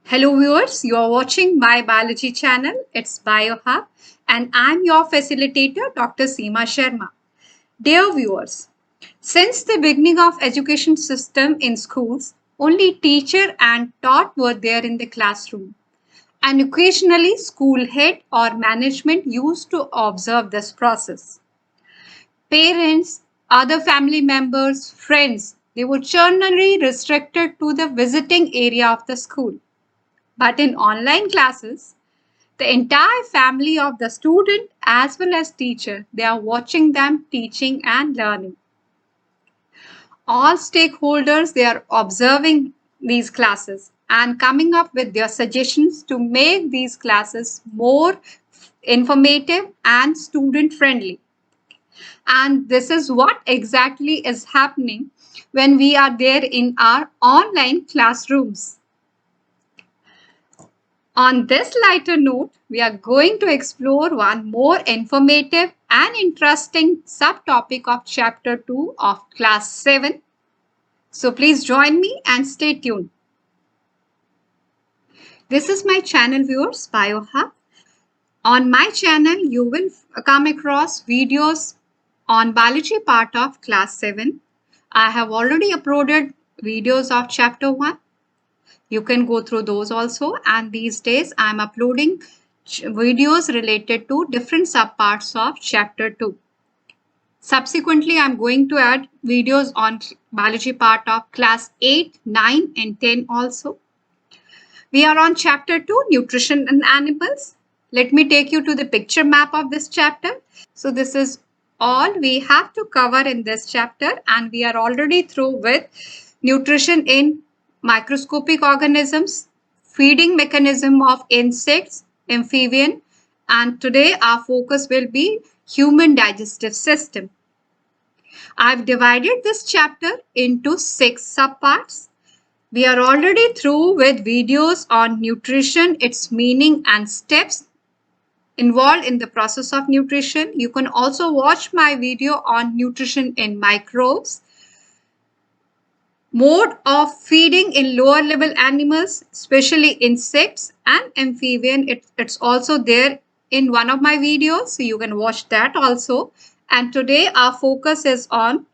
Hello viewers, you are watching my biology channel. It's BioHub and I'm your facilitator Dr. Seema Sharma. Dear viewers, since the beginning of education system in schools, only teacher and taught were there in the classroom. And occasionally school head or management used to observe this process. Parents, other family members, friends, they were generally restricted to the visiting area of the school. But in online classes, the entire family of the student as well as teacher, they are watching them teaching and learning. All stakeholders, they are observing these classes and coming up with their suggestions to make these classes more informative and student friendly. And this is what exactly is happening when we are there in our online classrooms. On this lighter note, we are going to explore one more informative and interesting subtopic of Chapter 2 of Class 7. So please join me and stay tuned. This is my channel viewers, BioHub. On my channel, you will come across videos on biology part of Class 7. I have already uploaded videos of Chapter 1. You can go through those also. And these days, I'm uploading videos related to different subparts of Chapter 2. Subsequently, I'm going to add videos on biology part of Class 8, 9, and 10 also. We are on Chapter 2, Nutrition in Animals. Let me take you to the picture map of this chapter. So this is all we have to cover in this chapter, and we are already through with nutrition in microscopic organisms, feeding mechanism of insects, amphibian, and today our focus will be human digestive system. I've divided this chapter into 6 subparts. We are already through with videos on nutrition, its meaning and steps involved in the process of nutrition. You can also watch my video on nutrition in microbes, mode of feeding in lower level animals, especially insects and amphibian. It's also there in one of my videos, so you can watch that also. And today our focus is on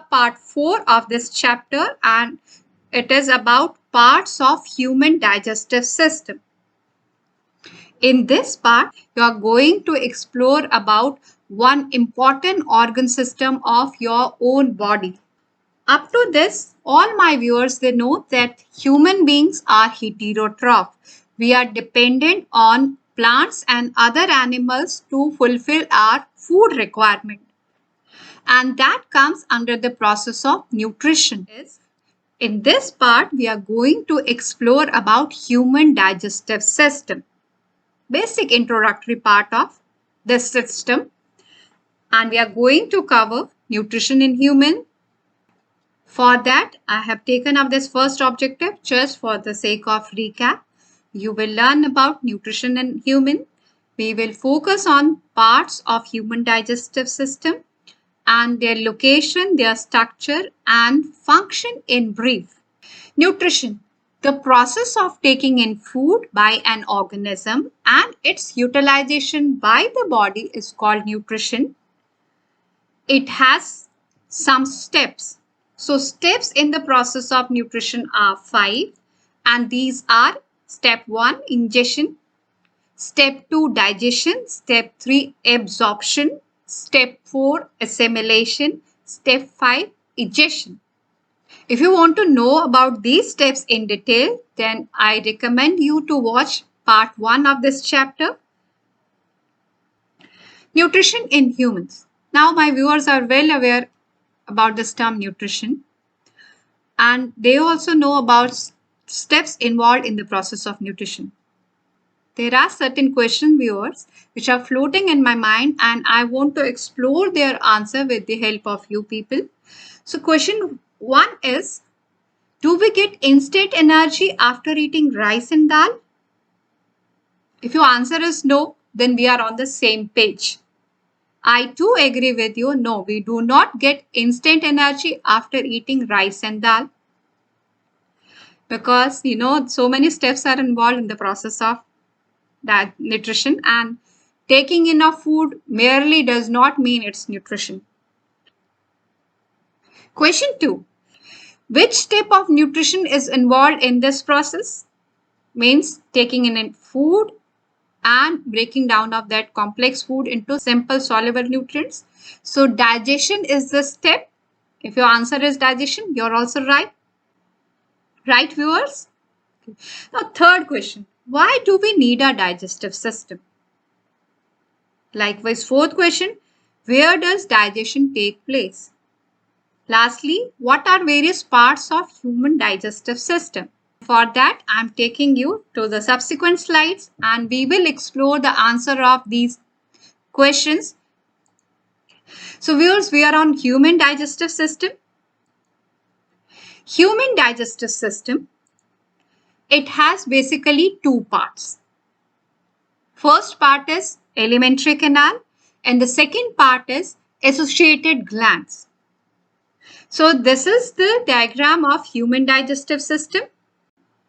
part 4 of this chapter, and it is about parts of human digestive system. In this part, you are going to explore about one important organ system of your own body. Up to this, all my viewers, they know that human beings are heterotroph. We are dependent on plants and other animals to fulfill our food requirement. And that comes under the process of nutrition. In this part, we are going to explore about human digestive system. Basic introductory part of this system, and we are going to cover nutrition in human. For that, I have taken up this first objective just for the sake of recap. You will learn about nutrition in human. We will focus on parts of human digestive system and their location, their structure and function in brief. Nutrition. The process of taking in food by an organism and its utilization by the body is called nutrition. It has some steps. So steps in the process of nutrition are 5, and these are step 1, ingestion, step 2, digestion, step 3, absorption, step 4, assimilation, step 5, egestion. If you want to know about these steps in detail, then I recommend you to watch part 1 of this chapter. Nutrition in humans. Now my viewers are well aware about this term nutrition, and they also know about steps involved in the process of nutrition. There are certain questions, viewers, which are floating in my mind, and I want to explore their answer with the help of you people. So question 1 is, do we get instant energy after eating rice and dal? If your answer is no, then we are on the same page. I too agree with you. No, we do not get instant energy after eating rice and dal. because so many steps are involved in the process of that nutrition, and taking enough food merely does not mean it's nutrition. Question 2. Which step of nutrition is involved in this process? Means taking in food and breaking down of that complex food into simple soluble nutrients. So digestion is the step. If your answer is digestion, you're also right. Right, viewers? Now, third question. Why do we need a digestive system? Likewise, fourth question. Where does digestion take place? Lastly, what are various parts of human digestive system? For that, I'm taking you to the subsequent slides and we will explore the answer of these questions. So viewers, we are on human digestive system. Human digestive system, it has basically two parts. First part is alimentary canal and the second part is associated glands. So this is the diagram of human digestive system.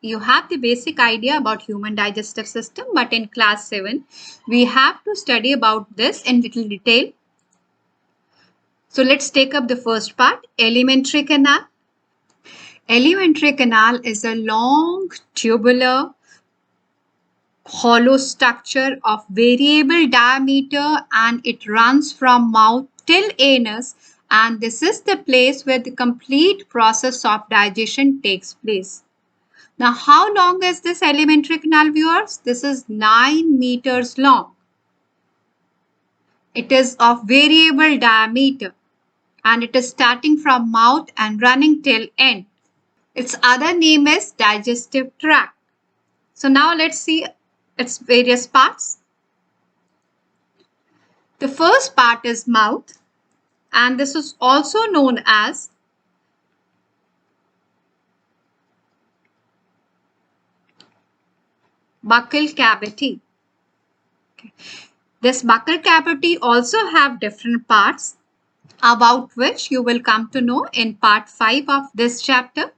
You have the basic idea about human digestive system, but in class 7, we have to study about this in little detail. So let's take up the first part, alimentary canal. Alimentary canal is a long tubular hollow structure of variable diameter and it runs from mouth till anus, and this is the place where the complete process of digestion takes place. Now, how long is this alimentary canal, viewers? This is 9 meters long. It is of variable diameter and it is starting from mouth and running till end. Its other name is digestive tract. So now let's see its various parts. The first part is mouth, and this is also known as buccal cavity. Okay. This buccal cavity also have different parts about which you will come to know in part 5 of this chapter.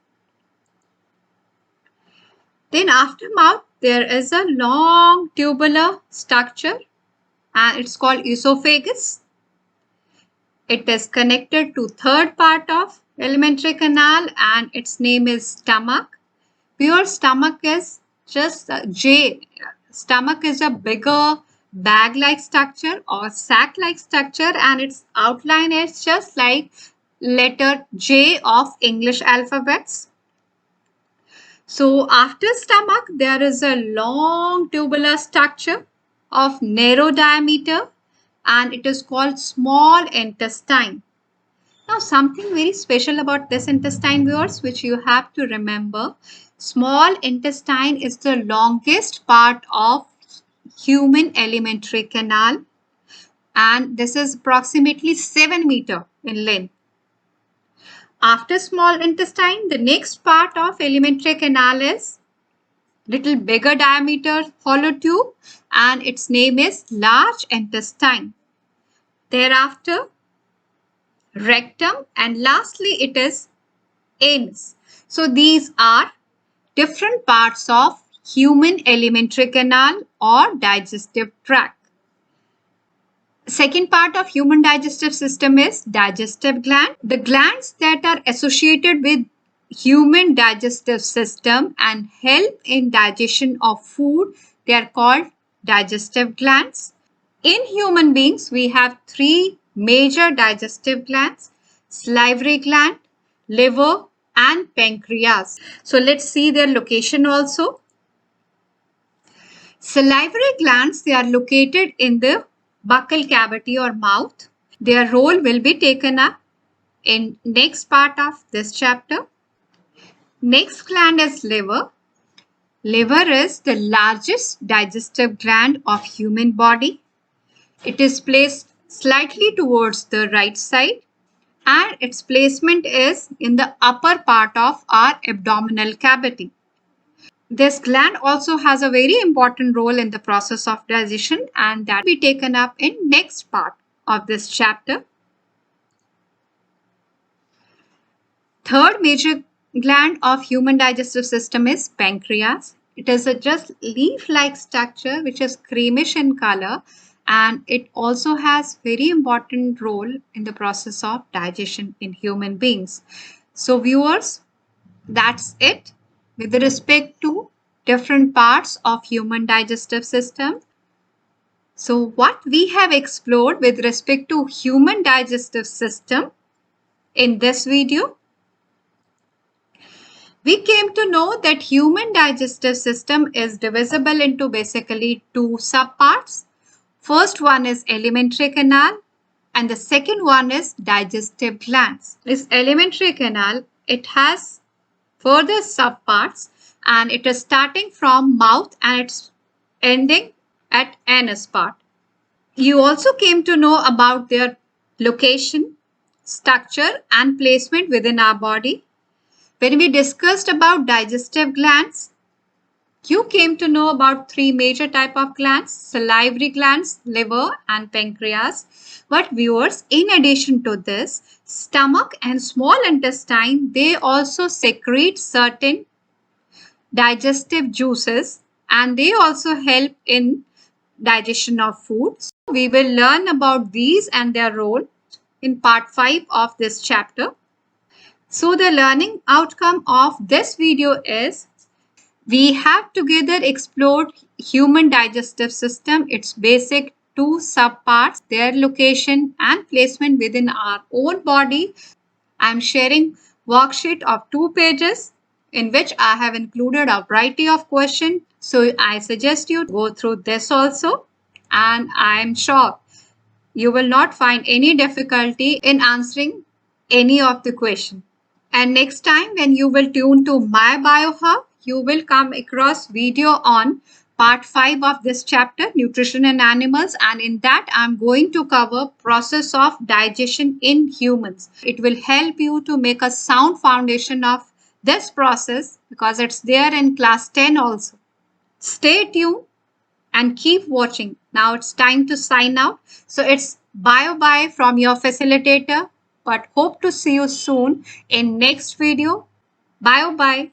Then after mouth, there is a long tubular structure and it's called esophagus. It is connected to third part of alimentary canal and its name is stomach. Your stomach is just J. Stomach is a bigger bag-like structure or sac-like structure and its outline is just like letter J of English alphabets. So after stomach, there is a long tubular structure of narrow diameter and it is called small intestine. Now something very special about this intestine, viewers, which you have to remember. Small intestine is the longest part of human alimentary canal and this is approximately 7 meters in length. After small intestine, the next part of alimentary canal is little bigger diameter hollow tube and its name is large intestine. Thereafter, rectum and lastly it is anus. So these are different parts of human alimentary canal or digestive tract. Second part of human digestive system is digestive gland. The glands that are associated with human digestive system and help in digestion of food, they are called digestive glands. In human beings, we have 3 major digestive glands, salivary gland, liver and pancreas. So let's see their location also. Salivary glands, they are located in the buccal cavity or mouth. Their role will be taken up in next part of this chapter. Next gland is liver. Liver is the largest digestive gland of human body. It is placed slightly towards the right side and its placement is in the upper part of our abdominal cavity. This gland also has a very important role in the process of digestion and that will be taken up in next part of this chapter. Third major gland of human digestive system is pancreas. It is a just leaf-like structure which is creamish in color, and it also has very important role in the process of digestion in human beings. So viewers, that's it with respect to different parts of human digestive system. So what we have explored with respect to human digestive system in this video, we came to know that human digestive system is divisible into basically two subparts. First one is alimentary canal and the second one is digestive glands. This alimentary canal, it has further subparts and it is starting from mouth and it's ending at anus part. You also came to know about their location, structure and placement within our body. When we discussed about digestive glands, you came to know about three major type of glands: salivary glands, liver and pancreas. But viewers, in addition to this, stomach and small intestine, they also secrete certain digestive juices and they also help in digestion of food. So we will learn about these and their role in part 5 of this chapter. So the learning outcome of this video is we have together explored human digestive system, its basic two subparts, their location and placement within our own body. I am sharing worksheet of 2 pages in which I have included a variety of questions. So I suggest you go through this also, and I am sure you will not find any difficulty in answering any of the question. And next time when you will tune to my BioHub, you will come across video on part 5 of this chapter, nutrition in animals, and in that I'm going to cover process of digestion in humans. It will help you to make a sound foundation of this process because it's there in class 10 also. Stay tuned and keep watching. Now it's time to sign out. So it's bye from your facilitator, but hope to see you soon in next video. Bye.